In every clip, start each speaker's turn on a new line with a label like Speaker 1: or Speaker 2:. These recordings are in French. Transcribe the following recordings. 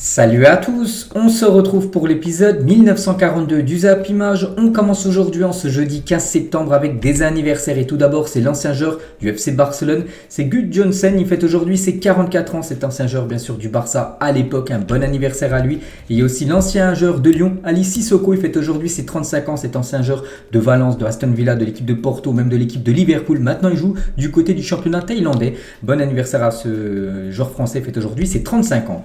Speaker 1: Salut à tous, on se retrouve pour l'épisode 1942 du Zap Image. On commence aujourd'hui en ce jeudi 15 septembre avec des anniversaires et tout d'abord c'est l'ancien joueur du FC Barcelone, c'est Gut Johnsen, il fête aujourd'hui ses 44 ans, cet ancien joueur bien sûr du Barça à l'époque, un bon anniversaire à lui. Et il y a aussi l'ancien joueur de Lyon, Ali Sissoko, il fête aujourd'hui ses 35 ans, cet ancien joueur de Valence, de Aston Villa, de l'équipe de Porto, même de l'équipe de Liverpool. Maintenant il joue du côté du championnat thaïlandais. Bon anniversaire à ce joueur français, il fête aujourd'hui ses 35 ans.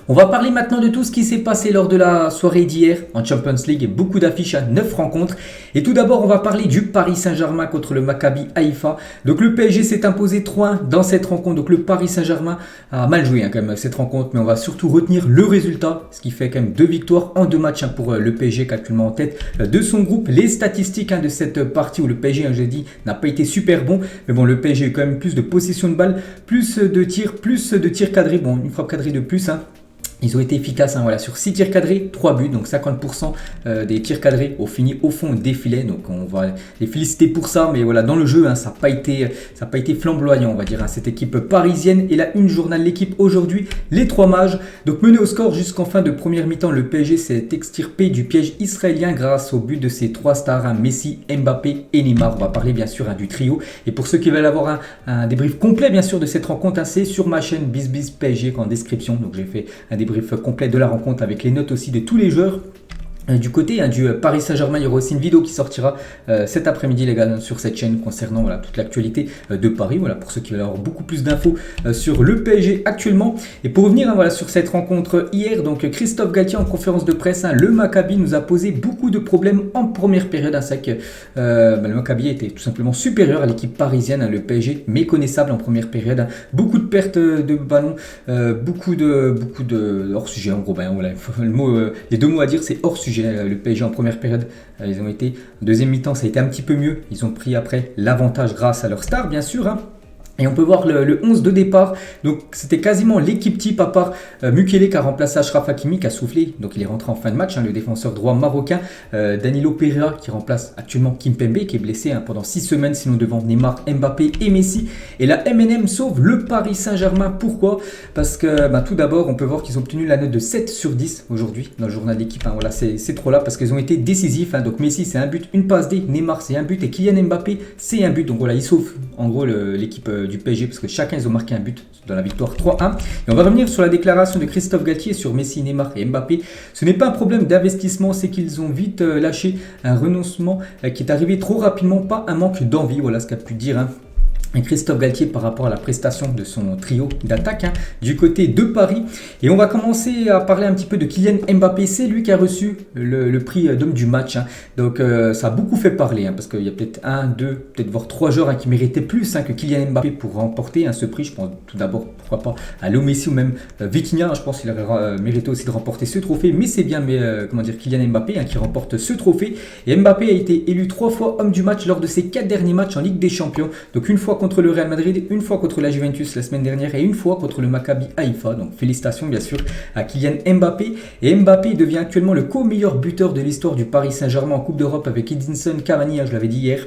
Speaker 1: On va parler maintenant de tout ce qui s'est passé lors de la soirée d'hier en Champions League et beaucoup d'affiches à 9 rencontres. Et tout d'abord, on va parler du Paris Saint-Germain contre le Maccabi Haïfa. Donc le PSG s'est imposé 3-1 dans cette rencontre. Donc le Paris Saint-Germain a mal joué quand même cette rencontre, mais on va surtout retenir le résultat, ce qui fait quand même 2 victoires en 2 matchs pour le PSG qui est actuellement en tête de son groupe. Les statistiques de cette partie où le PSG, j'ai dit, n'a pas été super bon, mais bon, le PSG a eu quand même plus de possession de balle, plus de tirs cadrés, bon, une frappe cadrée de plus. Ils ont été efficaces sur 6 tirs cadrés, 3 buts, donc 50% des tirs cadrés ont fini au fond des filets. Donc on va les féliciter pour ça, mais voilà, dans le jeu, ça n'a pas été flamboyant, on va dire. Cette équipe parisienne et la une journal l'équipe aujourd'hui, les 3 mages. Donc mené au score jusqu'en fin de première mi-temps, le PSG s'est extirpé du piège israélien grâce au but de ses 3 stars, Messi, Mbappé et Neymar. On va parler bien sûr du trio. Et pour ceux qui veulent avoir un débrief complet bien sûr de cette rencontre, c'est sur ma chaîne BizBiz PSG en description. Donc j'ai fait un débrief complet de la rencontre avec les notes aussi de tous les joueurs. Du côté du Paris Saint-Germain, il y aura aussi une vidéo qui sortira cet après-midi les gars sur cette chaîne concernant toute l'actualité de Paris, pour ceux qui veulent avoir beaucoup plus d'infos sur le PSG actuellement. Et pour revenir sur cette rencontre hier, donc Christophe Galtier en conférence de presse, le Maccabi nous a posé beaucoup de problèmes en première période. C'est vrai que le Maccabi était tout simplement supérieur à l'équipe parisienne, le PSG méconnaissable en première période, beaucoup de pertes de ballon, beaucoup de hors-sujet en gros, les deux mots à dire c'est hors-sujet. Le PSG en première période, ils ont été en deuxième mi-temps, ça a été un petit peu mieux. Ils ont pris après l'avantage grâce à leur star, bien sûr. Et on peut voir le 11 de départ, donc c'était quasiment l'équipe type à part Mukele qui a remplacé Achraf Hakimi qui a soufflé, donc il est rentré en fin de match, le défenseur droit marocain, Danilo Pereira qui remplace actuellement Kimpembe qui est blessé pendant 6 semaines, sinon devant Neymar, Mbappé et Messi. Et la MNM sauve le Paris Saint-Germain, pourquoi ? Parce que tout d'abord on peut voir qu'ils ont obtenu la note de 7 sur 10 aujourd'hui dans le journal d'équipe, c'est trop là parce qu'ils ont été décisifs, donc Messi c'est un but, une passe D, Neymar c'est un but et Kylian Mbappé c'est un but, donc ils sauvent en gros l'équipe du PSG parce que chacun ils ont marqué un but dans la victoire 3-1. Et on va revenir sur la déclaration de Christophe Galtier sur Messi, Neymar et Mbappé. Ce n'est pas un problème d'investissement, c'est qu'ils ont vite lâché un renoncement qui est arrivé trop rapidement, pas un manque d'envie, voilà ce qu'a pu dire et Christophe Galtier par rapport à la prestation de son trio d'attaque du côté de Paris. Et on va commencer à parler un petit peu de Kylian Mbappé. C'est lui qui a reçu le prix d'homme du match. Donc ça a beaucoup fait parler parce qu'il y a peut-être 1, 2, peut-être voire 3 joueurs qui méritaient plus que Kylian Mbappé pour remporter ce prix. Je pense tout d'abord, pourquoi pas, à Léo Messi ou même Vitinha. Je pense qu'il aurait mérité aussi de remporter ce trophée. Mais c'est bien Kylian Mbappé qui remporte ce trophée. Et Mbappé a été élu 3 fois homme du match lors de ses 4 derniers matchs en Ligue des Champions. Donc une fois contre le Real Madrid, une fois contre la Juventus la semaine dernière et une fois contre le Maccabi Haïfa. Donc félicitations bien sûr à Kylian Mbappé. Et Mbappé devient actuellement le co-meilleur buteur de l'histoire du Paris Saint-Germain en Coupe d'Europe avec Edinson Cavani, je l'avais dit hier.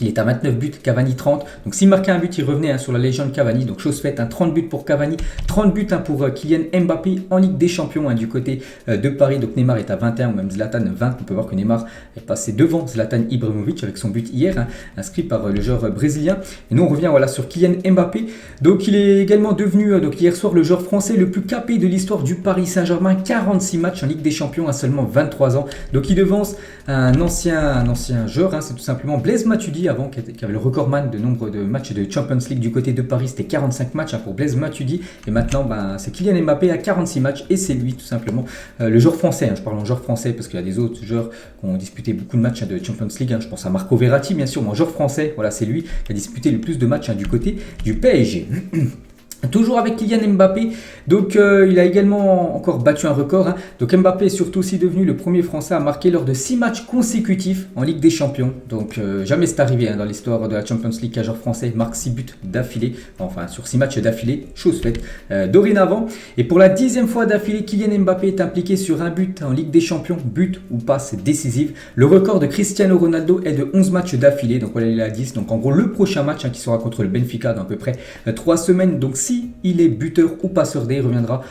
Speaker 1: Il est à 29 buts, Cavani 30. Donc s'il marquait un but, il revenait sur la légende Cavani. Donc chose faite, 30 buts pour Cavani, 30 buts pour Kylian Mbappé en Ligue des Champions du côté de Paris. Donc Neymar est à 21 ou même Zlatan 20. On peut voir que Neymar est passé devant Zlatan Ibrahimovic avec son but hier, inscrit par le joueur brésilien. Et nous on revient sur Kylian Mbappé. Donc il est également devenu hier soir le joueur français le plus capé de l'histoire du Paris Saint-Germain. 46 matchs en Ligue des Champions à seulement 23 ans. Donc il devance un ancien joueur, c'est tout simplement Blaise Matuidi avant qui avait le recordman de nombre de matchs de Champions League du côté de Paris, c'était 45 matchs pour Blaise Matuidi et maintenant c'est Kylian Mbappé à 46 matchs et c'est lui tout simplement le joueur français, je parle en joueur français parce qu'il y a des autres joueurs qui ont disputé beaucoup de matchs de Champions League, je pense à Marco Verratti bien sûr, mais en joueur français, c'est lui qui a disputé le plus de matchs du côté du PSG. Toujours avec Kylian Mbappé, donc il a également encore battu un record. Donc Mbappé est surtout aussi devenu le premier Français à marquer lors de 6 matchs consécutifs en Ligue des Champions. Donc jamais c'est arrivé dans l'histoire de la Champions League qu'un joueur français marque 6 buts d'affilée, enfin sur 6 matchs d'affilée, chose faite dorénavant. Et pour la 10e fois d'affilée, Kylian Mbappé est impliqué sur un but en Ligue des Champions, but ou passe décisive. Le record de Cristiano Ronaldo est de 11 matchs d'affilée, donc voilà il est à 10. Donc en gros le prochain match qui sera contre le Benfica dans à peu près 3 semaines, donc 6 si il est buteur ou passeur D, il reviendra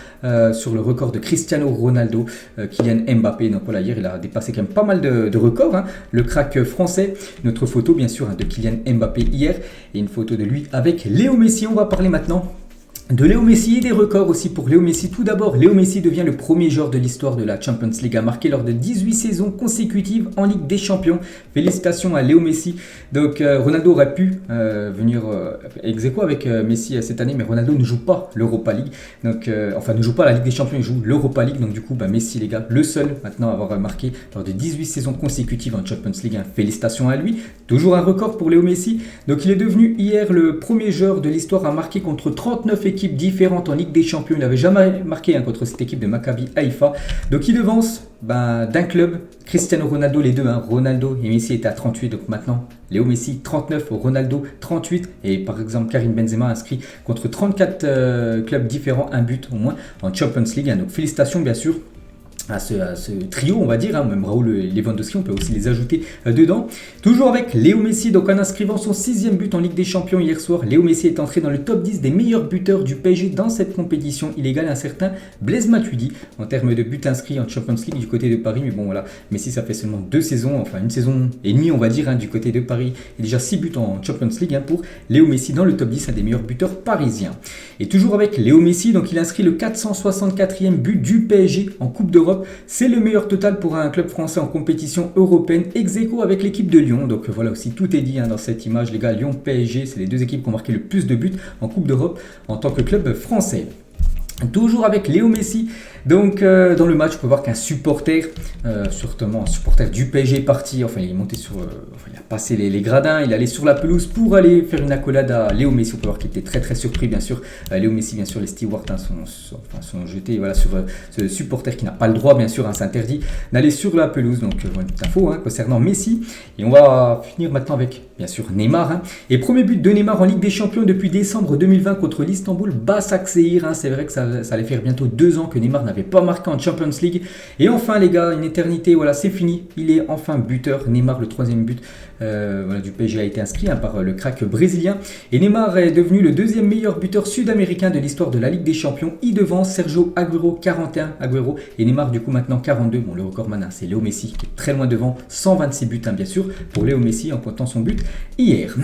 Speaker 1: sur le record de Cristiano Ronaldo, Kylian Mbappé. Donc voilà, hier il a dépassé quand même pas mal de records, hein, le crack français. Notre photo bien sûr, hein, de Kylian Mbappé hier et une photo de lui avec Léo Messi. On va parler maintenant de Léo Messi et des records aussi pour Léo Messi. Tout d'abord, Léo Messi devient le premier joueur de l'histoire de la Champions League à marquer lors de 18 saisons consécutives en Ligue des Champions. Félicitations à Léo Messi. Donc Ronaldo aurait pu venir ex aequo avec Messi cette année, mais Ronaldo ne joue pas l'Europa League. Donc, enfin, ne joue pas la Ligue des Champions, il joue l'Europa League. Donc du coup, Messi, les gars, le seul maintenant à avoir marqué lors de 18 saisons consécutives en Champions League. Hein. Félicitations à lui. Toujours un record pour Léo Messi. Donc il est devenu hier le premier joueur de l'histoire à marquer contre 39 équipes différentes en Ligue des Champions. Il n'avait jamais marqué contre cette équipe de Maccabi Haïfa. Donc il devance d'un club Cristiano Ronaldo, les deux, hein, Ronaldo et Messi étaient à 38. Donc maintenant Léo Messi 39, Ronaldo 38. Et par exemple Karim Benzema inscrit contre 34 clubs différents un but au moins en Champions League. Hein. Donc félicitations bien sûr à ce trio, on va dire, hein, même Raoul Lewandowski, on peut aussi les ajouter dedans. Toujours avec Léo Messi, donc en inscrivant son 6e but en Ligue des Champions hier soir, Léo Messi est entré dans le top 10 des meilleurs buteurs du PSG dans cette compétition. Il égale un certain Blaise Matuidi en termes de buts inscrits en Champions League du côté de Paris. Mais bon voilà, Messi ça fait seulement 2 saisons, enfin une saison et demie on va dire, hein, du côté de Paris. Et déjà 6 buts en Champions League, hein, pour Léo Messi dans le top 10, un des meilleurs buteurs parisiens. Et toujours avec Léo Messi, donc il inscrit le 464e but du PSG en Coupe d'Europe. C'est le meilleur total pour un club français en compétition européenne, ex aequo avec l'équipe de Lyon. Donc voilà aussi, tout est dit, hein, dans cette image, les gars. Lyon, PSG, c'est les deux équipes qui ont marqué le plus de buts en Coupe d'Europe en tant que club français. Toujours avec Léo Messi, donc dans le match, on peut voir qu'un supporter, certainement un supporter du PSG est parti, enfin il est monté sur, il a passé les gradins, il allait sur la pelouse pour aller faire une accolade à Léo Messi. On peut voir qu'il était très très surpris, bien sûr. Léo Messi, bien sûr, les stewards, hein, sont jetés, voilà, sur ce supporter qui n'a pas le droit, bien sûr, hein, c'est interdit d'aller sur la pelouse. Donc voilà, petite info, hein, concernant Messi. Et on va finir maintenant avec, bien sûr, Neymar. Hein. Et premier but de Neymar en Ligue des Champions depuis décembre 2020 contre l'Istanbul Başakşehir. Hein. C'est vrai que ça allait faire bientôt 2 ans que Neymar n'avait pas marqué en Champions League. Et enfin les gars, une éternité, voilà, c'est fini. Il est enfin buteur. Neymar, le 3e but voilà, du PSG a été inscrit, hein, par le crack brésilien. Et Neymar est devenu le 2e meilleur buteur sud-américain de l'histoire de la Ligue des Champions. Il devance Sergio Agüero, 41 Agüero. Et Neymar du coup maintenant 42. Bon, le record maintenant c'est Léo Messi qui est très loin devant. 126 buts, hein, bien sûr, pour Léo Messi en pointant son but hier.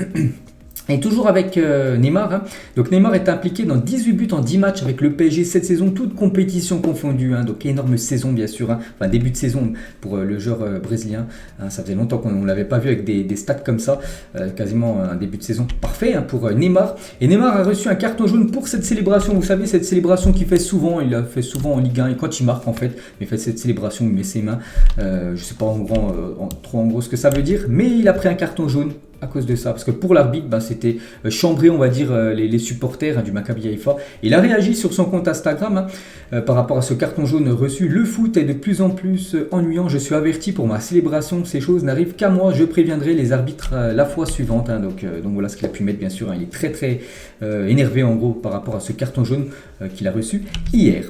Speaker 1: Et toujours avec Neymar, hein. Donc Neymar est impliqué dans 18 buts en 10 matchs avec le PSG cette saison, toute compétition confondue, hein. Donc énorme saison bien sûr, hein. Enfin début de saison pour le joueur brésilien, hein. Ça faisait longtemps qu'on ne l'avait pas vu avec des stats comme ça, quasiment un début de saison parfait, hein, pour Neymar. Et Neymar a reçu un carton jaune pour cette célébration, vous savez, cette célébration qu'il fait souvent, il la fait souvent en Ligue 1 et quand il marque en fait, il fait cette célébration, il met ses mains, je sais pas trop en gros ce que ça veut dire, mais il a pris un carton jaune à cause de ça, parce que pour l'arbitre, c'était chambré, on va dire, les supporters, hein, du Maccabi Haïfa. Il a réagi sur son compte Instagram, hein, par rapport à ce carton jaune reçu. Le foot est de plus en plus ennuyant, je suis averti pour ma célébration, ces choses n'arrivent qu'à moi, je préviendrai les arbitres la fois suivante, hein. Donc voilà ce qu'il a pu mettre, bien sûr, hein. Il est très très énervé en gros par rapport à ce carton jaune qu'il a reçu hier.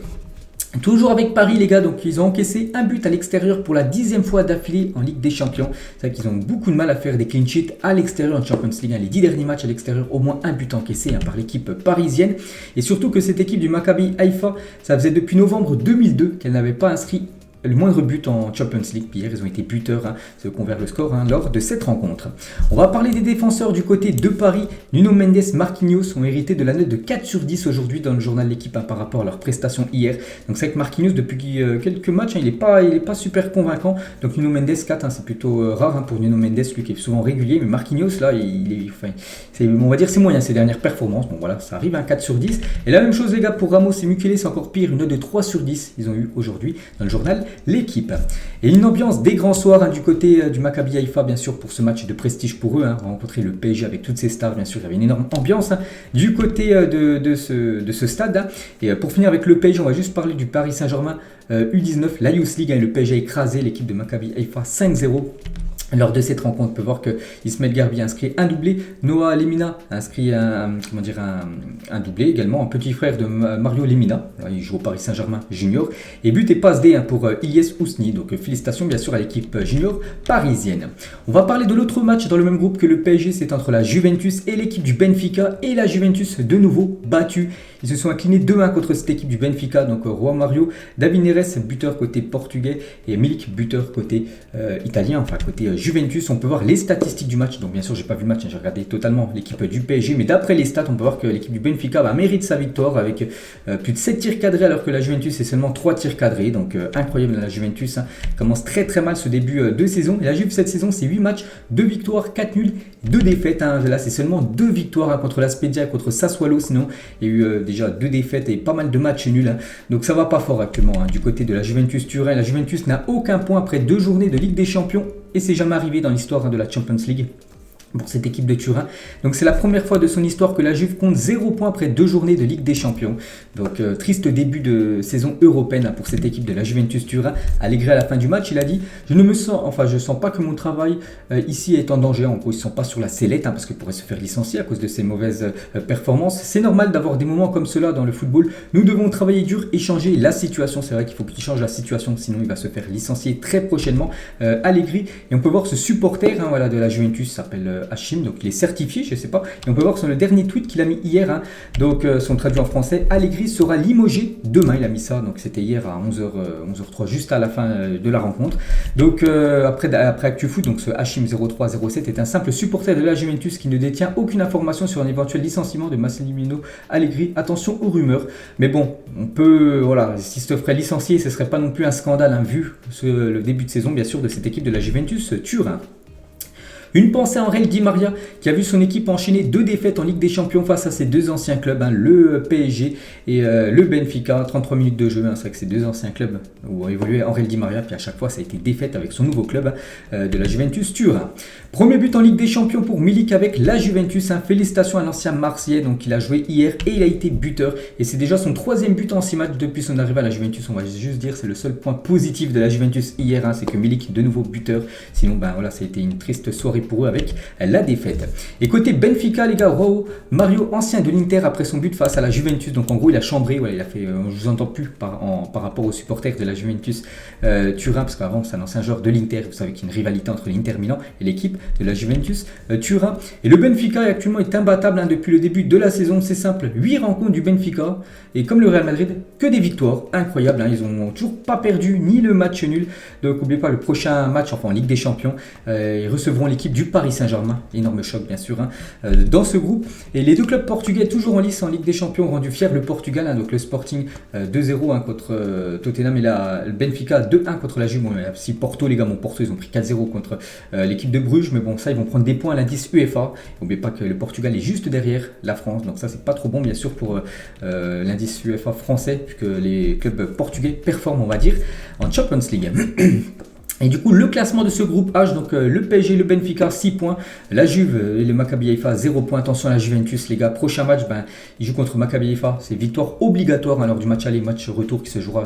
Speaker 1: Toujours avec Paris les gars, donc ils ont encaissé un but à l'extérieur pour la 10e fois d'affilée en Ligue des Champions. C'est vrai qu'ils ont beaucoup de mal à faire des clean sheets à l'extérieur en Champions League, hein. Les 10 derniers matchs à l'extérieur, au moins un but encaissé, hein, par l'équipe parisienne. Et surtout que cette équipe du Maccabi Haïfa, ça faisait depuis novembre 2002 qu'elle n'avait pas inscrit le moindre but en Champions League. Puis hier, ils ont été buteurs, hein, ceux qui ont ouvert le score, hein, lors de cette rencontre. On va parler des défenseurs du côté de Paris. Nuno Mendes, Marquinhos ont hérité de la note de 4 sur 10 aujourd'hui dans le journal de l'équipe, hein, par rapport à leur prestation hier. Donc c'est vrai que Marquinhos, depuis quelques matchs, hein, il est pas super convaincant. Donc Nuno Mendes 4, hein, c'est plutôt rare, hein, pour Nuno Mendes, lui qui est souvent régulier. Mais Marquinhos, là, on va dire c'est moyen ses dernières performances. Bon voilà, ça arrive, un 4 sur 10. Et la même chose les gars pour Ramos et Mukele, c'est encore pire, une note de 3 sur 10. Ils ont eu aujourd'hui dans le journal l'équipe. Et une ambiance des grands soirs, hein, du côté du Maccabi Haïfa, bien sûr, pour ce match de prestige pour eux, hein, rencontrer le PSG avec toutes ses stars, bien sûr, il y avait une énorme ambiance, hein, du côté de ce stade, hein. Et pour finir avec le PSG, on va juste parler du Paris Saint-Germain U19, la Youth League, hein, le PSG a écrasé l'équipe de Maccabi Haïfa 5-0. Lors de cette rencontre, on peut voir que Ismaël Garbi a inscrit un doublé, Noah Lemina a inscrit un doublé également, un petit frère de Mario Lemina, il joue au Paris Saint-Germain junior, et but et passe D pour Ilyes Ousni, donc félicitations bien sûr à l'équipe junior parisienne. On va parler de l'autre match dans le même groupe que le PSG, c'est entre la Juventus et l'équipe du Benfica, et la Juventus de nouveau battue. Ils se sont inclinés 2-1 contre cette équipe du Benfica, donc Juan Mario, David Neres, buteur côté portugais, et Milik, buteur côté italien, enfin côté Juventus. On peut voir les statistiques du match, donc bien sûr j'ai pas vu le match, j'ai regardé totalement l'équipe du PSG, mais d'après les stats on peut voir que l'équipe du Benfica mérite sa victoire avec plus de 7 tirs cadrés alors que la Juventus est seulement 3 tirs cadrés, donc incroyable la Juventus, commence très très mal ce début de saison, et la Juve cette saison c'est 8 matchs, 2 victoires, 4 nuls, 2 défaites, là c'est seulement 2 victoires contre la Spezia et contre Sassuolo, sinon il y a eu déjà 2 défaites et pas mal de matchs nuls, donc ça va pas fort actuellement du côté de la Juventus Turin. La Juventus n'a aucun point après 2 journées de Ligue des Champions et c'est jamais arrivé dans l'histoire de la Champions League pour cette équipe de Turin. Donc c'est la première fois de son histoire que la Juve compte 0 points après 2 journées de Ligue des Champions. Donc triste début de saison européenne pour cette équipe de la Juventus Turin. Allegri à la fin du match, il a dit je sens pas que mon travail ici est en danger. En gros, ils ne sont pas sur la sellette parce qu'ils pourraient se faire licencier à cause de ces mauvaises performances. C'est normal d'avoir des moments comme cela dans le football. Nous devons travailler dur et changer la situation. C'est vrai qu'il faut qu'il change la situation, sinon il va se faire licencier très prochainement. Allegri, et on peut voir ce supporter de la Juventus s'appelle Hachim, donc il est certifié, je sais pas, et on peut voir sur le dernier tweet qu'il a mis hier, donc son traduit en français, Allegri sera limogé demain, il a mis ça, donc c'était hier à 11h03, juste à la fin de la rencontre. Donc après ActuFoot, donc ce Hachim 0307 est un simple supporter de la Juventus qui ne détient aucune information sur un éventuel licenciement de Massimiliano Allegri. Attention aux rumeurs, mais bon, on peut, s'il se ferait licencier, ce serait pas non plus un scandale, vu le début de saison bien sûr de cette équipe de la Juventus Turin. Une pensée à Angel Di Maria qui a vu son équipe enchaîner 2 défaites en Ligue des Champions face à ses 2 anciens clubs, le PSG et le Benfica. 33 minutes de jeu, c'est vrai que ces 2 anciens clubs où a évolué Angel Di Maria, puis à chaque fois ça a été défaite avec son nouveau club de la Juventus Turin. Premier but en Ligue des Champions pour Milik avec la Juventus. Félicitations à l'ancien Marseillais, donc il a joué hier et il a été buteur. Et c'est déjà son 3e but en 6 matchs depuis son arrivée à la Juventus. On va juste dire c'est le seul point positif de la Juventus hier, c'est que Milik de nouveau buteur. Sinon, ça a été une triste soirée pour eux avec la défaite. Et côté Benfica, les gars, Mario, ancien de l'Inter après son but face à la Juventus. Donc en gros, il a chambré, il a fait, je vous entends plus par rapport aux supporters de la Juventus Turin, parce qu'avant c'est un ancien joueur de l'Inter. Vous savez qu'il y a une rivalité entre l'Inter Milan et l'équipe de la Juventus Turin. Et le Benfica actuellement est imbattable depuis le début de la saison. C'est simple, 8 rencontres du Benfica et comme le Real Madrid, que des victoires. Incroyable, ils ont toujours pas perdu ni le match nul. Donc n'oubliez pas le prochain match, en Ligue des Champions, ils recevront l'équipe du Paris Saint-Germain. Énorme choc bien sûr dans ce groupe. Et les 2 clubs portugais toujours en lice en Ligue des Champions ont rendu fier le Portugal, donc le Sporting 2-0 contre Tottenham et le Benfica 2-1 contre la Juve. Si Porto, les gars, Porto ils ont pris 4-0 contre l'équipe de Bruges, mais bon, ça ils vont prendre des points à l'indice UEFA. N'oubliez pas que le Portugal est juste derrière la France, donc ça c'est pas trop bon bien sûr pour l'indice UEFA français, puisque les clubs portugais performent, on va dire, en Champions League. Et du coup, le classement de ce groupe H, donc le PSG, le Benfica, 6 points. La Juve et le Maccabi Haïfa, 0 points. Attention à la Juventus, les gars. Prochain match, ils jouent contre Maccabi Haïfa. C'est victoire obligatoire lors du match aller, match retour qui se jouera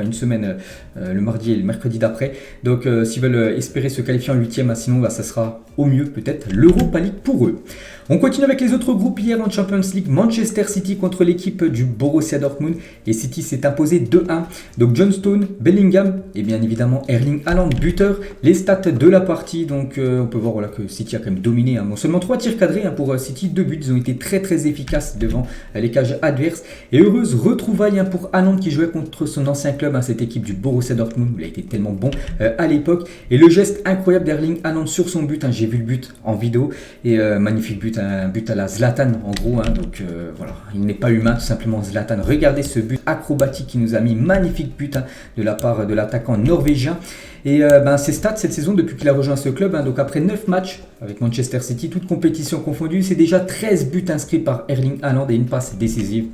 Speaker 1: une semaine, le mardi et le mercredi d'après. Donc, s'ils veulent espérer se qualifier en 8e, sinon, ça sera au mieux peut-être l'Europa League pour eux. On continue avec les autres groupes hier en Champions League. Manchester City contre l'équipe du Borussia Dortmund. Et City s'est imposé 2-1. Donc John Stone, Bellingham et bien évidemment Erling Haaland, buteur. Les stats de la partie. Donc on peut voir que City a quand même dominé. Seulement 3 tirs cadrés pour City. 2 buts. Ils ont été très très efficaces devant les cages adverses. Et heureuse retrouvaille pour Haaland qui jouait contre son ancien club, cette équipe du Borussia Dortmund. Il a été tellement bon à l'époque. Et le geste incroyable d'Erling Haaland sur son but. J'ai vu le but en vidéo. Et magnifique but. Un but à la Zlatan en gros, donc il n'est pas humain tout simplement Zlatan. Regardez ce but acrobatique qui nous a mis, magnifique but de la part de l'attaquant norvégien. Et ses stats cette saison depuis qu'il a rejoint ce club, donc après 9 matchs avec Manchester City, toutes compétitions confondues, c'est déjà 13 buts inscrits par Erling Haaland et une passe décisive.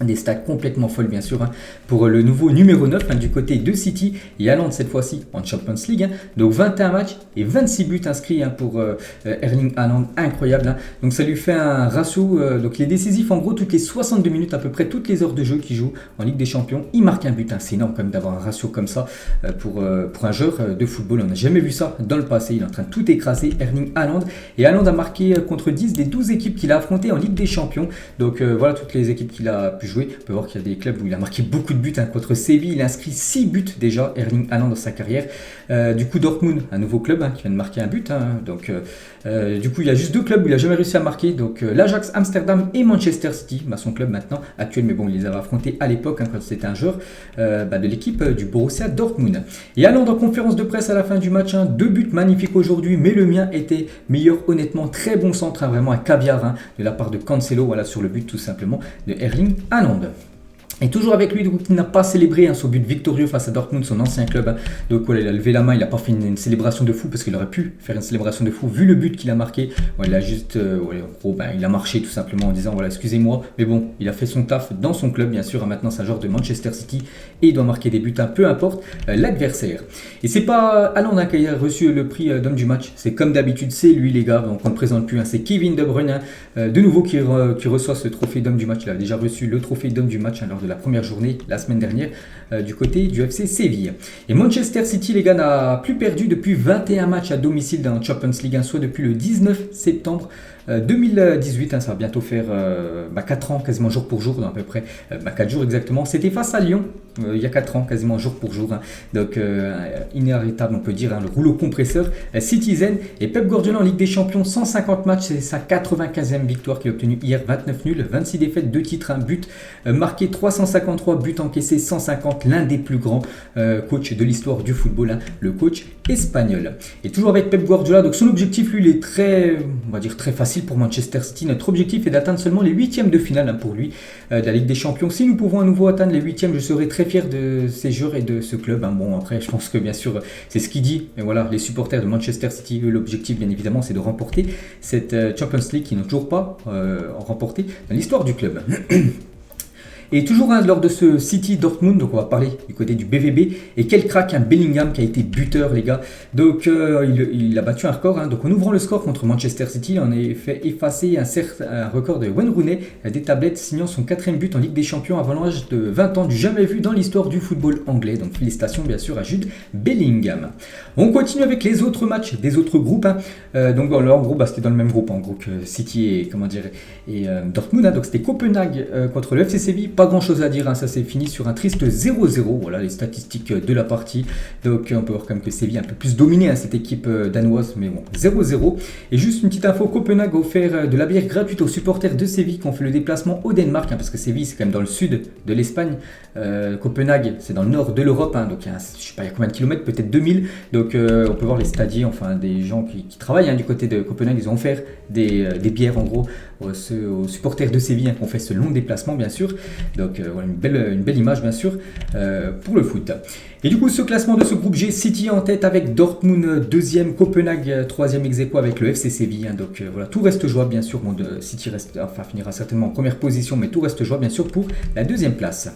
Speaker 1: Des stats complètement folles bien sûr pour le nouveau numéro 9 du côté de City et Haaland cette fois-ci en Champions League. Donc 21 matchs et 26 buts inscrits pour Erling Haaland, incroyable. Donc ça lui fait un ratio, donc il est décisif en gros toutes les 62 minutes, à peu près toutes les heures de jeu qu'il joue en Ligue des Champions. Il marque un but, c'est énorme quand même d'avoir un ratio comme ça pour un joueur de football. On n'a jamais vu ça dans le passé, il est en train de tout écraser Erling Haaland. Et Haaland a marqué contre 10 des 12 équipes qu'il a affrontées en Ligue des Champions. Donc voilà toutes les équipes qu'il a pu jouer. On peut voir qu'il y a des clubs où il a marqué beaucoup de buts contre Séville. Il a inscrit 6 buts déjà, Erling Haaland, dans sa carrière. Du coup, Dortmund, un nouveau club qui vient de marquer un but. Donc, du coup, il y a juste 2 clubs où il n'a jamais réussi à marquer. Donc, l'Ajax Amsterdam et Manchester City, son club maintenant actuel. Mais bon, il les avait affrontés à l'époque quand c'était un joueur de l'équipe du Borussia Dortmund. Et Haaland en conférence de presse à la fin du match. 2 buts magnifiques aujourd'hui, mais le mien était meilleur honnêtement. Très bon centre, vraiment un caviar de la part de Cancelo. Voilà, sur le but tout simplement de Erling Haaland. Et toujours avec lui, donc, il n'a pas célébré son but victorieux face à Dortmund, son ancien club. Donc voilà, il a levé la main, il n'a pas fait une célébration de fou parce qu'il aurait pu faire une célébration de fou vu le but qu'il a marqué. Il a juste, en gros, il a marché tout simplement en disant voilà, excusez-moi, mais bon, il a fait son taf dans son club, bien sûr. Maintenant, c'est un joueur de Manchester City et il doit marquer des buts, peu importe l'adversaire. Et c'est pas Haaland qui a reçu le prix d'homme du match, c'est comme d'habitude, c'est lui les gars. Donc on ne le présente plus, c'est Kevin De Bruyne, de nouveau qui reçoit ce trophée d'homme du match. Il a déjà reçu le trophée d'homme du match lors de la première journée la semaine dernière du côté du FC Séville. Et Manchester City, les gars, n'a plus perdu depuis 21 matchs à domicile dans la Champions League, soit depuis le 19 septembre 2018, ça va bientôt faire 4 ans, quasiment jour pour jour, à peu près 4 jours exactement. C'était face à Lyon, il y a 4 ans, quasiment jour pour jour. Donc inarrêtable, on peut dire, le rouleau compresseur Citizen. Et Pep Guardiola en Ligue des Champions, 150 matchs, c'est sa 95e victoire qu'il a obtenue hier, 29 nuls, 26 défaites, 2 titres, 1 but, marqué 353 buts encaissés, 150, l'un des plus grands coachs de l'histoire du football, le coach espagnol. Et toujours avec Pep Guardiola, donc son objectif, lui, il est très, on va dire, très facile pour Manchester City. Notre objectif est d'atteindre seulement les 8e de finale pour lui de la Ligue des Champions. Si nous pouvons à nouveau atteindre les 8e, je serai très fier de ces joueurs et de ce club. Bon, après, je pense que bien sûr, c'est ce qu'il dit. Mais voilà, les supporters de Manchester City, l'objectif, bien évidemment, c'est de remporter cette Champions League qui n'ont toujours pas remporté dans l'histoire du club. Et toujours lors de ce City Dortmund, donc on va parler du côté du BVB. Et quel crack, Bellingham qui a été buteur, les gars. Donc il a battu un record. Donc en ouvrant le score contre Manchester City, on a fait effacer un record de Wayne Rooney des tablettes, signant son 4e but en Ligue des Champions avant l'âge de 20 ans, du jamais vu dans l'histoire du football anglais. Donc félicitations bien sûr à Jude Bellingham. On continue avec les autres matchs des autres groupes. Donc en gros, c'était dans le même groupe en gros que City et Dortmund. Donc c'était Copenhague contre le FC Séville. Pas grand chose à dire, ça s'est fini sur un triste 0-0. Voilà les statistiques de la partie. Donc on peut voir quand même que Séville a un peu plus dominé cette équipe danoise, mais bon, 0-0. Et juste une petite info, Copenhague a offert de la bière gratuite aux supporters de Séville qui ont fait le déplacement au Danemark, parce que Séville c'est quand même dans le sud de l'Espagne. Copenhague c'est dans le nord de l'Europe, donc je sais pas il y a combien de kilomètres, peut-être 2000. Donc on peut voir les stadiers, enfin des gens qui travaillent du côté de Copenhague, ils ont offert des bières en gros aux supporters de Séville qui ont fait ce long déplacement bien sûr. Donc voilà une belle image bien sûr pour le foot. Et du coup ce classement de ce groupe G, City en tête avec Dortmund 2e, Copenhague 3e ex-aequo avec le FC Séville. Donc voilà, tout reste jouable bien sûr. City finira certainement en première position, mais tout reste jouable bien sûr pour la 2e place.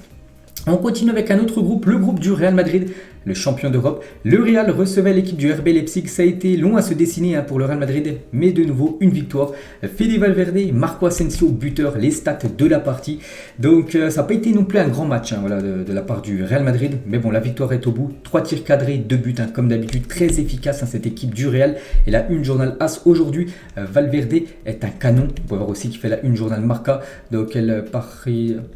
Speaker 1: On continue avec un autre groupe, le groupe du Real Madrid, le champion d'Europe. Le Real recevait l'équipe du RB Leipzig. Ça a été long à se dessiner pour le Real Madrid, mais de nouveau une victoire. Fede Valverde, Marco Asensio, buteur, les stats de la partie. Donc ça n'a pas été non plus un grand match de la part du Real Madrid, mais bon, la victoire est au bout. 3 tirs cadrés, 2 buts, comme d'habitude, très efficace cette équipe du Real. Et la une journal As aujourd'hui, Valverde est un canon. On peut voir aussi qu'il fait la une journal Marca. Donc elle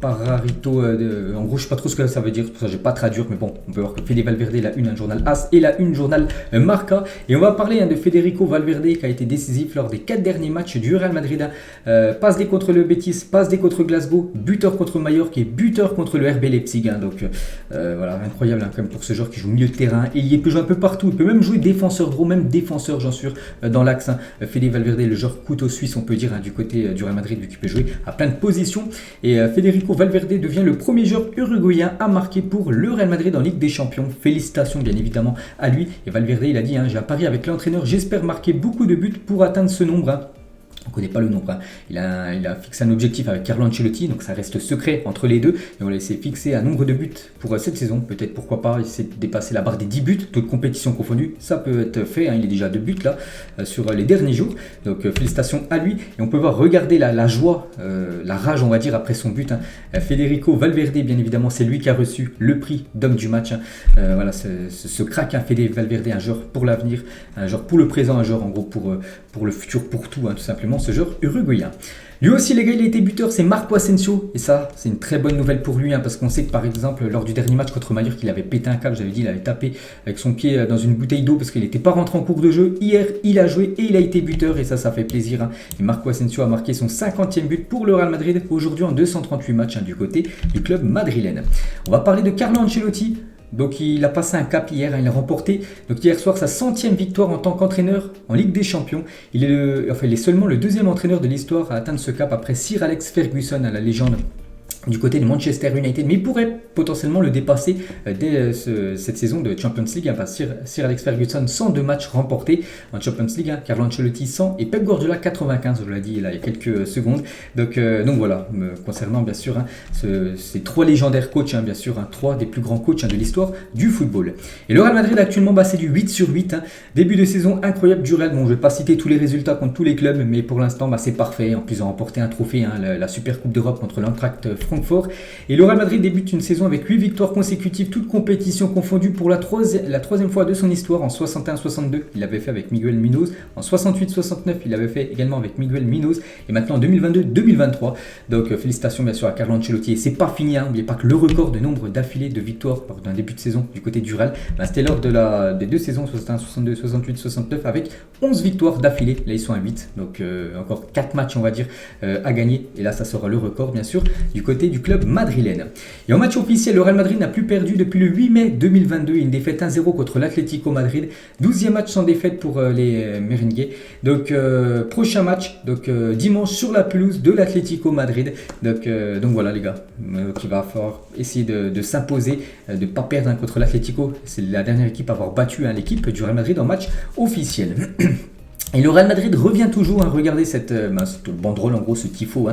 Speaker 1: Pararito, en gros je sais pas trop ce que ça veut dire, pour ça je vais pas traduire, mais bon, on peut voir que Fede Valverde la une journal As et la une journal Marca. Et on va parler de Federico Valverde qui a été décisif lors des 4 derniers matchs du Real Madrid. Passe D contre le Betis, passe D contre Glasgow, buteur contre Mallorca et buteur contre le RB Leipzig. Donc voilà, incroyable quand même pour ce joueur qui joue milieu de terrain. Et il peut jouer un peu partout, il peut même jouer défenseur droit, même défenseur j'en suis dans l'axe. Fede Valverde, le joueur couteau suisse on peut dire du côté du Real Madrid, vu qu'il peut jouer à plein de positions. Et Federico Valverde devient le premier joueur uruguayen à marquer pour le Real Madrid en Ligue des Champions. Félicitations bien évidemment à lui. Et Valverde il a dit, j'ai un pari avec l'entraîneur, j'espère marquer beaucoup de buts pour atteindre ce nombre. On ne connaît pas le nombre. Il a fixé un objectif avec Carlo Ancelotti, donc ça reste secret entre les deux. Et on s'est fixé un nombre de buts pour cette saison. Peut-être pourquoi pas, il s'est dépassé la barre des 10 buts, toutes compétitions confondues. Ça peut être fait, il est déjà à 2 buts là sur les derniers jours. Donc félicitations à lui. Et on peut voir, regarder la joie, la rage on va dire après son but. Federico Valverde, bien évidemment, c'est lui qui a reçu le prix d'homme du match. Voilà, ce crack, Fede Valverde, un joueur pour l'avenir, un joueur pour le présent, un joueur en gros pour le futur, pour tout, tout simplement, ce joueur uruguayen. Lui aussi, les gars, il a été buteur, c'est Marco Asensio. Et ça, c'est une très bonne nouvelle pour lui, parce qu'on sait que par exemple, lors du dernier match contre Mallorca, il avait pété un câble. J'avais dit, il avait tapé avec son pied dans une bouteille d'eau parce qu'il n'était pas rentré en cours de jeu. Hier, il a joué et il a été buteur. Et ça fait plaisir. Et Marco Asensio a marqué son 50e but pour le Real Madrid aujourd'hui en 238 matchs du côté du club madrilène. On va parler de Carlo Ancelotti. Donc il a passé un cap hier, il a remporté donc hier soir sa 100e victoire en tant qu'entraîneur en Ligue des Champions. Il est seulement le deuxième entraîneur de l'histoire à atteindre ce cap après Sir Alex Ferguson, la légende du côté de Manchester United, mais il pourrait potentiellement le dépasser dès cette saison de Champions League. Sir Alex Ferguson 102 matchs remportés en Champions League, Carlo Ancelotti 100 et Pep Guardiola 95, je l'ai dit là, il y a quelques secondes. Donc voilà, concernant bien sûr ces trois légendaires coachs, bien sûr, trois des plus grands coachs de l'histoire du football. Et le Real Madrid actuellement, c'est du 8/8. Début de saison incroyable du Real. Bon, je ne vais pas citer tous les résultats contre tous les clubs, mais pour l'instant c'est parfait. En plus ils ont remporté un trophée, la Super Coupe d'Europe contre l'Eintracht Francfort. Et le Real Madrid débute une saison avec 8 victoires consécutives, toutes compétitions confondues pour la troisième fois de son histoire. En 61-62, il l'avait fait avec Miguel Munoz. En 68-69, il l'avait fait également avec Miguel Munoz. Et maintenant en 2022-2023. Donc félicitations bien sûr à Carlo Ancelotti. Et c'est pas fini, n'oubliez pas que le record de nombre d'affilées de victoires lors d'un début de saison du côté du Real, c'était lors des deux saisons 61-62, 68-69 avec 11 victoires d'affilée. Là ils sont à 8, donc encore 4 matchs on va dire à gagner. Et là ça sera le record bien sûr du côté du club madrilène. Et en match officiel, le Real Madrid n'a plus perdu depuis le 8 mai 2022. Une défaite 1-0 contre l'Atlético Madrid. 12e match sans défaite pour les merengues. Donc prochain match dimanche sur la pelouse de l'Atlético Madrid. Donc voilà les gars, il va falloir essayer de s'imposer, de ne pas perdre contre l'Atlético. C'est la dernière équipe à avoir battu l'équipe du Real Madrid en match officiel. Et le Real Madrid revient toujours, regardez cette banderole, en gros ce tifo,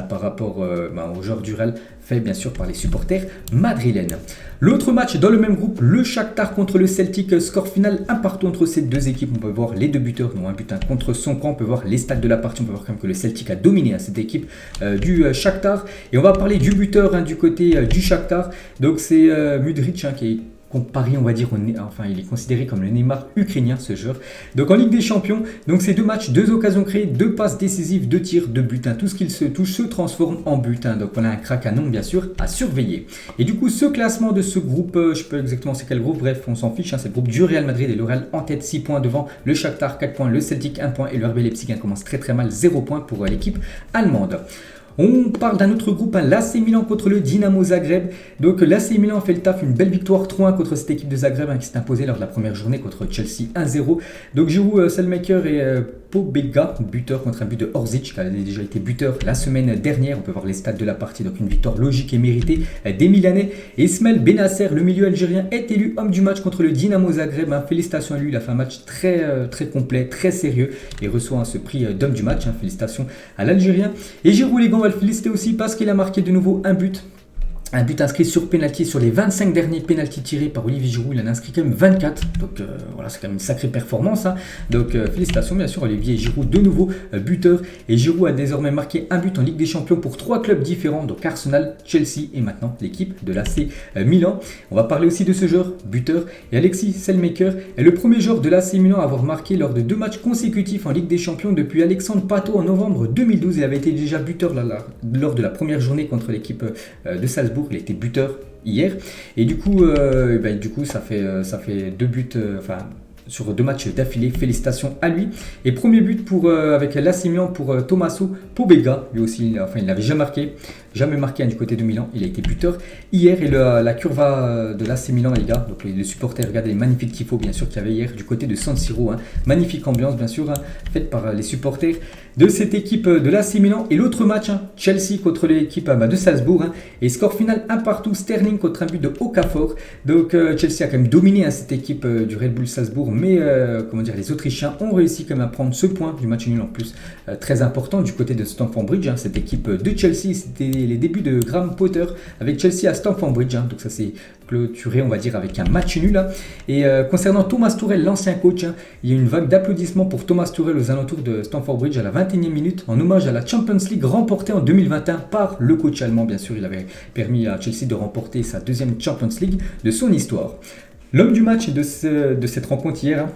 Speaker 1: par rapport aux joueurs du Real, fait bien sûr par les supporters madrilènes. L'autre match dans le même groupe, le Shakhtar contre le Celtic, score final 1-1 entre ces deux équipes. On peut voir les deux buteurs, dont un but contre son camp. On peut voir les stats de la partie, on peut voir quand même que le Celtic a dominé cette équipe du Shakhtar. Et on va parler du buteur du côté du Shakhtar, donc c'est Mudryk qui est comparé, on va dire, il est considéré comme le Neymar ukrainien, ce joueur. Donc en Ligue des Champions, donc c'est 2 matchs, 2 occasions créées, 2 passes décisives, 2 tirs, 2 buts. Tout ce qu'il se touche se transforme en but. Donc on a un crack à nom, bien sûr, à surveiller. Et du coup, ce classement de ce groupe, je sais pas exactement c'est quel groupe, bref, on s'en fiche. C'est le groupe du Real Madrid et le Real en tête, 6 points devant le Shakhtar, 4 points, le Celtic, 1 point et le RB Leipzig commence très mal, 0 points pour l'équipe allemande. On parle d'un autre groupe, l'AC Milan contre le Dynamo Zagreb. Donc l'AC Milan a fait le taf, une belle victoire 3-1 contre cette équipe de Zagreb qui s'est imposée lors de la première journée contre Chelsea 1-0. Donc Giroud, Selmaker et Pobega, buteur contre un but de Orzic qui avait déjà été buteur la semaine dernière. On peut voir les stats de la partie, donc une victoire logique et méritée des Milanais. Et Ismaël Benasser, le milieu algérien, est élu homme du match contre le Dynamo Zagreb. Félicitations à lui, il a fait un match très complet, très sérieux et reçoit ce prix d'homme du match. Félicitations à l'Algérien. Et Giroud, les gars, on va le féliciter aussi parce qu'il a marqué de nouveau un but. Un but inscrit sur pénalty sur les 25 derniers pénaltys tirés par Olivier Giroud. Il en a inscrit quand même 24. Donc voilà, c'est quand même une sacrée performance. Donc félicitations bien sûr Olivier Giroud, de nouveau buteur. Et Giroud a désormais marqué un but en Ligue des Champions pour 3 clubs différents. Donc Arsenal, Chelsea et maintenant l'équipe de l'AC Milan. On va parler aussi de ce joueur buteur. Et Alexis Selmaker est le premier joueur de l'AC Milan à avoir marqué lors de 2 matchs consécutifs en Ligue des Champions depuis Alexandre Pato en novembre 2012. Il avait été déjà buteur lors de la première journée contre l'équipe de Salzbourg. Il était buteur hier et du coup ça fait 2 buts sur 2 matchs d'affilée. Félicitations à lui. Et premier but avec l'AC Milan pour Tommaso Pobega. Lui aussi, il n'avait jamais marqué du côté de Milan. Il a été buteur hier. Et la curva de l'AC Milan, les gars, donc les supporters, regardez les magnifiques tifos bien sûr qu'il y avait hier du côté de San Siro. Magnifique ambiance bien sûr faite par les supporters de cette équipe de l'AC Milan. Et l'autre match, Chelsea contre l'équipe de Salzbourg. Et score final 1-1, Sterling contre un but de Okafor. Donc Chelsea a quand même dominé cette équipe du Red Bull Salzbourg. mais les Autrichiens ont réussi quand même à prendre ce point du match nul en plus très important du côté de Stamford Bridge. Cette équipe de Chelsea, c'était les débuts de Graham Potter avec Chelsea à Stamford Bridge. Donc ça s'est clôturé, on va dire, avec un match nul. Et concernant Thomas Tuchel, l'ancien coach, il y a une vague d'applaudissements pour Thomas Tuchel aux alentours de Stamford Bridge à la 21e minute en hommage à la Champions League remportée en 2021 par le coach allemand. Bien sûr, il avait permis à Chelsea de remporter sa deuxième Champions League de son histoire. L'homme du match de cette rencontre hier,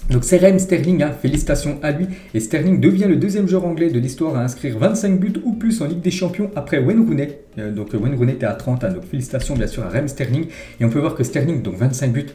Speaker 1: donc c'est Raheem Sterling, félicitations à lui. Et Sterling devient le deuxième joueur anglais de l'histoire à inscrire 25 buts ou plus en Ligue des Champions après Wayne Rooney. Donc Wayne Rooney était à 30, donc félicitations bien sûr à Raheem Sterling. Et on peut voir que Sterling, donc 25 buts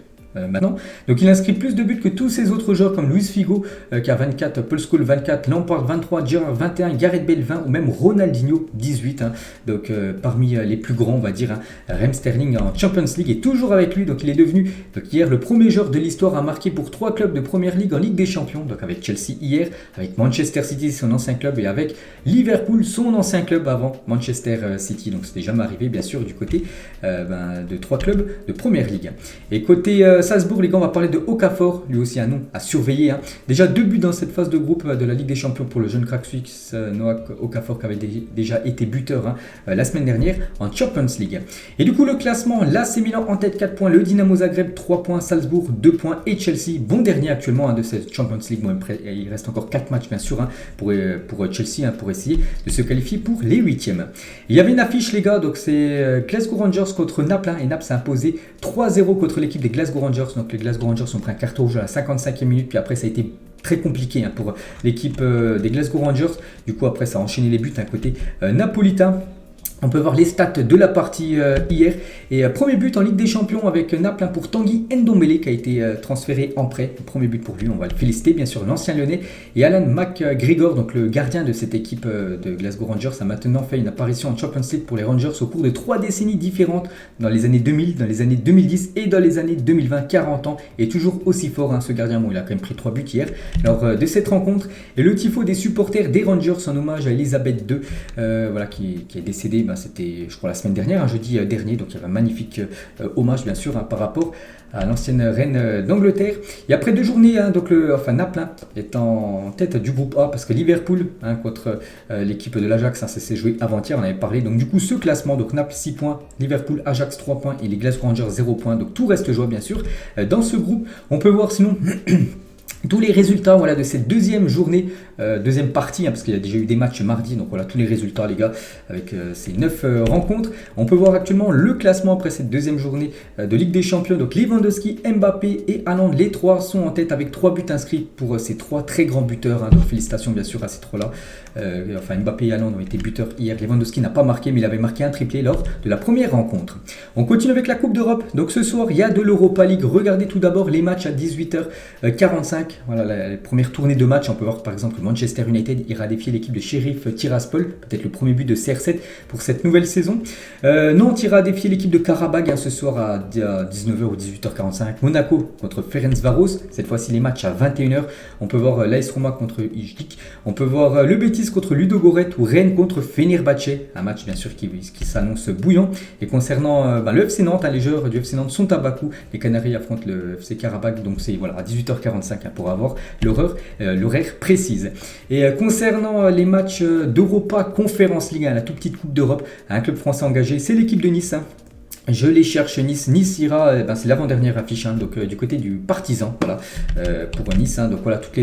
Speaker 1: maintenant. Donc il inscrit plus de buts que tous ses autres joueurs comme Luis Figo qui a 24, Paul Scholes 24, Lampard 23, Gerrard 21, Gareth Bale 20 ou même Ronaldinho 18. Donc parmi les plus grands, on va dire, Raheem Sterling en Champions League est toujours avec lui. Donc il est devenu hier le premier joueur de l'histoire à marquer pour 3 clubs de Première Ligue en Ligue des Champions. Donc avec Chelsea hier, avec Manchester City son ancien club et avec Liverpool son ancien club avant Manchester City. Donc c'était jamais arrivé bien sûr du côté de 3 clubs de Première Ligue. Et côté Salzbourg, les gars, on va parler de Okafor, lui aussi un nom à surveiller. Déjà 2 buts dans cette phase de groupe de la Ligue des Champions pour le jeune crack suisse Noah Okafor qui avait déjà été buteur la semaine dernière en Champions League. Et du coup, le classement, l'AC Milan en tête 4 points, le Dynamo Zagreb 3 points, Salzbourg 2 points et Chelsea, bon dernier actuellement de cette Champions League. Bon, il reste encore 4 matchs bien sûr pour Chelsea pour essayer de se qualifier pour les 8e. Il y avait une affiche, les gars, donc c'est Glasgow Rangers contre Naples et Naples s'est imposé 3-0 contre l'équipe des Glasgow Rangers. Donc les Glasgow Rangers ont pris un carton rouge à la 55e minute, puis après ça a été très compliqué pour l'équipe des Glasgow Rangers. Du coup après ça a enchaîné les buts côté napolitain. On peut voir les stats de la partie hier. Et premier but en Ligue des Champions avec Naples pour Tanguy Ndombele qui a été transféré en prêt. Premier but pour lui, on va le féliciter bien sûr, l'ancien Lyonnais. Et Alan McGregor, donc le gardien de cette équipe de Glasgow Rangers, a maintenant fait une apparition en Champions League pour les Rangers au cours de 3 décennies différentes, dans les années 2000, dans les années 2010 et dans les années 2020, 40 ans. Et toujours aussi fort ce gardien. Bon, il a quand même pris 3 buts hier lors de cette rencontre. Et le tifo des supporters des Rangers en hommage à Elisabeth II, qui est décédée. C'était, je crois, la semaine dernière, jeudi dernier. Donc, il y avait un magnifique hommage, bien sûr, par rapport à l'ancienne reine d'Angleterre. Et après 2 journées, Naples est en tête du groupe A parce que Liverpool contre l'équipe de l'Ajax, ça s'est joué avant-hier, on avait parlé. Donc, du coup, ce classement, donc Naples 6 points, Liverpool, Ajax 3 points et les Glasgow Rangers 0 points. Donc, tout reste jouable, bien sûr. Dans ce groupe, on peut voir sinon tous les résultats de cette deuxième journée, deuxième partie, parce qu'il y a déjà eu des matchs mardi, donc voilà tous les résultats les gars, avec ces 9 rencontres. On peut voir actuellement le classement après cette deuxième journée de Ligue des Champions. Donc Lewandowski, Mbappé et Haaland, les 3 sont en tête avec 3 buts inscrits pour ces 3 très grands buteurs. Donc félicitations bien sûr à ces 3-là. Mbappé et Haaland ont été buteurs hier. Lewandowski n'a pas marqué, mais il avait marqué un triplé lors de la première rencontre. On continue avec la Coupe d'Europe. Donc ce soir, il y a de l'Europa League. Regardez tout d'abord les matchs à 18h45. Voilà la première tournée de match. On peut voir par exemple Manchester United ira défier l'équipe de Sheriff Tiraspol, peut-être le premier but de CR7 pour cette nouvelle saison. Nantes ira défier l'équipe de Karabag ce soir à 19h ou 18h45. Monaco contre Ferencváros, cette fois-ci les matchs à 21h. On peut voir l'AS Roma contre Ijdik. On peut voir le Betis contre Ludogorets ou Rennes contre Fenerbahçe, un match bien sûr qui s'annonce bouillant. Et concernant le FC Nantes, les joueurs du FC Nantes sont à Bakou. Les Canaries affrontent le FC Karabag, donc c'est à 18h45 pour avoir l'horaire précise. Et concernant les matchs d'Europa Conference League, la toute petite Coupe d'Europe, un club français engagé, c'est l'équipe de Nice. Je les cherche, Nice ira, c'est l'avant-dernière affiche, donc du côté du Partizan, pour Nice, donc voilà tous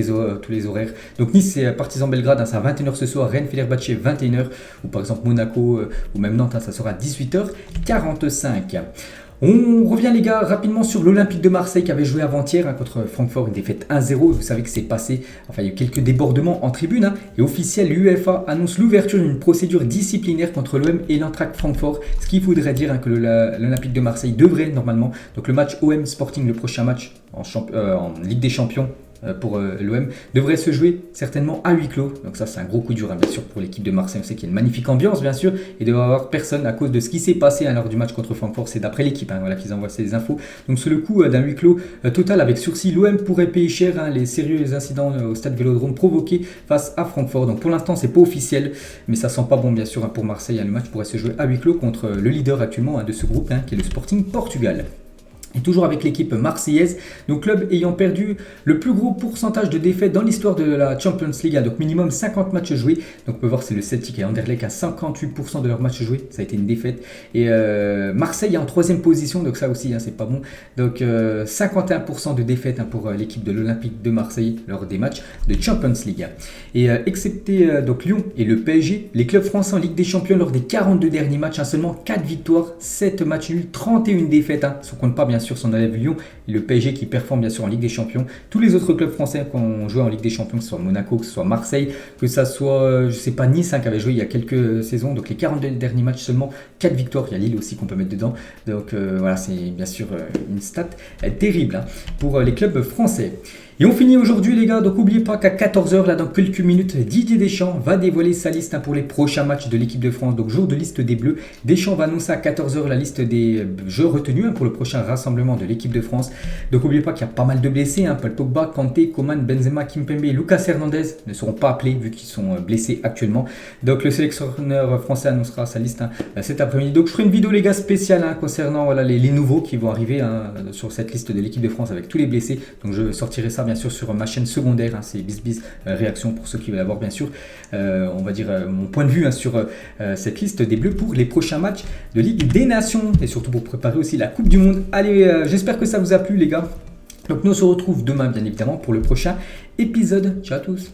Speaker 1: les horaires. Donc Nice c'est Partizan Belgrade, c'est à 21h ce soir, Rennes Fenerbahçe 21h, ou par exemple Monaco ou même Nantes, ça sera à 18h45. On revient les gars rapidement sur l'Olympique de Marseille qui avait joué avant-hier contre Francfort, une défaite 1-0. Vous savez que c'est passé, il y a eu quelques débordements en tribune. Et officiel, l'UEFA annonce l'ouverture d'une procédure disciplinaire contre l'OM et l'Eintracht Francfort. Ce qui voudrait dire que l'Olympique de Marseille devrait normalement, donc le match OM Sporting, le prochain match en Ligue des Champions, pour l'OM devrait se jouer certainement à huis clos. Donc ça c'est un gros coup dur bien sûr pour l'équipe de Marseille. On sait qu'il y a une magnifique ambiance bien sûr et il doit y avoir personne à cause de ce qui s'est passé lors du match contre Francfort. C'est d'après l'équipe qu'ils envoient ces infos. Donc sur le coup d'un huis clos total avec sursis, l'OM pourrait payer cher les sérieux incidents au stade Vélodrome provoqués face à Francfort. Donc pour l'instant c'est pas officiel mais ça sent pas bon bien sûr pour Marseille. Le match pourrait se jouer à huis clos contre le leader actuellement de ce groupe qui est le Sporting Portugal. Et toujours avec l'équipe marseillaise, donc club ayant perdu le plus gros pourcentage de défaites dans l'histoire de la Champions League, donc minimum 50 matchs joués. Donc on peut voir c'est le Celtic et Anderlecht à 58% de leurs matchs joués, ça a été une défaite. Et Marseille est en troisième position, donc ça aussi c'est pas bon. Donc 51% de défaites pour l'équipe de l'Olympique de Marseille lors des matchs de Champions League. Et excepté donc Lyon et le PSG, les clubs français en Ligue des Champions lors des 42 derniers matchs, seulement 4 victoires, 7 matchs nuls, 31 défaites, si on compte pas bien sûr son élève Lyon et le PSG qui performe bien sûr en Ligue des Champions. Tous les autres clubs français qui ont joué en Ligue des Champions, que ce soit Monaco, que ce soit Marseille, que ce soit, je sais pas, Nice qui avait joué il y a quelques saisons. Donc les 42 derniers matchs, seulement 4 victoires. Il y a Lille aussi qu'on peut mettre dedans. Donc voilà, c'est bien sûr une stat terrible pour les clubs français. Et on finit aujourd'hui les gars, donc n'oubliez pas qu'à 14h, là dans quelques minutes, Didier Deschamps va dévoiler sa liste pour les prochains matchs de l'équipe de France. Donc jour de liste des Bleus, Deschamps va annoncer à 14h la liste des jeux retenus pour le prochain rassemblement de l'équipe de France. Donc n'oubliez pas qu'il y a pas mal de blessés, Paul Pogba, Kanté, Coman, Benzema, Kimpembe et Lucas Hernandez ne seront pas appelés vu qu'ils sont blessés actuellement. Donc le sélectionneur français annoncera sa liste cet après-midi. Donc je ferai une vidéo les gars spéciale concernant les nouveaux qui vont arriver sur cette liste de l'équipe de France avec tous les blessés. Donc je sortirai ça bien sûr sur ma chaîne secondaire, c'est BizBiz Réaction pour ceux qui veulent avoir bien sûr on va dire mon point de vue sur cette liste des Bleus pour les prochains matchs de Ligue des Nations et surtout pour préparer aussi la Coupe du Monde. Allez, j'espère que ça vous a plu les gars. Donc nous on se retrouve demain bien évidemment pour le prochain épisode. Ciao à tous.